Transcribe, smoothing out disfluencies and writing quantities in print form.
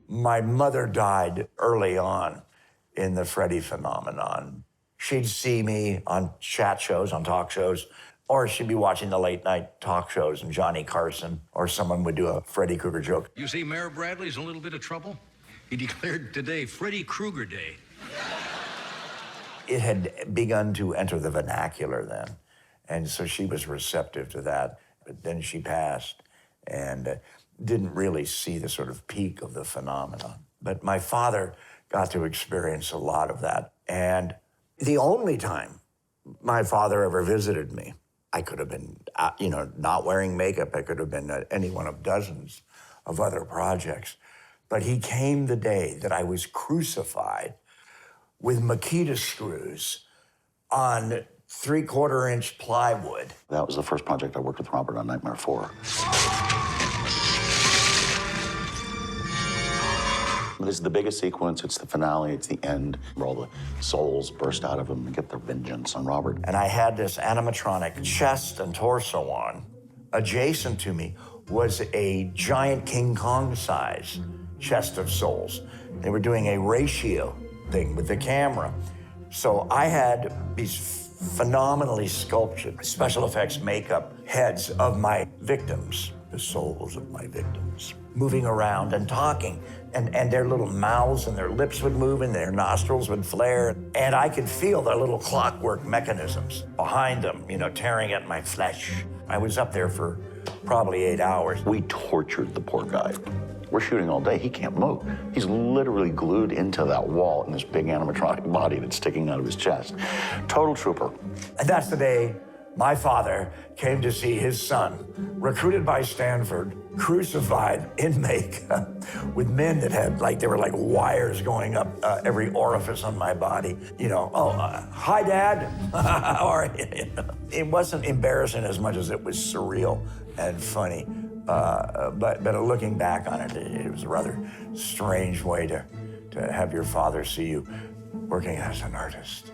My mother died early on in the Freddie phenomenon. She'd see me on chat shows, on talk shows, or she'd be watching the late night talk shows and Johnny Carson, or someone would do a Freddy Krueger joke. You see, Mayor Bradley's in a little bit of trouble. He declared today Freddy Krueger Day. It had begun to enter the vernacular then, and so she was receptive to that. But then she passed and didn't really see the sort of peak of the phenomenon. But my father got to experience a lot of that. And the only time my father ever visited me, I could have been, not wearing makeup. I could have been at any one of dozens of other projects. But he came the day that I was crucified with Makita screws on 3/4-inch plywood. That was the first project I worked with Robert on Nightmare 4. This is the biggest sequence. It's the finale. It's the end where all the souls burst out of him and get their vengeance on Robert. And I had this animatronic chest and torso on. Adjacent to me was a giant King Kong size chest of souls. They were doing a ratio thing with the camera. So I had these phenomenally sculptured special effects makeup heads of my victims, the souls of my victims, moving around and talking. And their little mouths and their lips would move and their nostrils would flare. And I could feel their little clockwork mechanisms behind them, tearing at my flesh. I was up there for probably 8 hours. We tortured the poor guy. We're shooting all day. He can't move. He's literally glued into that wall in this big animatronic body that's sticking out of his chest. Total trooper. And that's the day my father came to see his son, recruited by Stanford, crucified in makeup with men that had there were wires going up every orifice on my body. Hi, Dad. How are you? It wasn't embarrassing as much as it was surreal and funny. But looking back on it, it was a rather strange way to have your father see you working as an artist.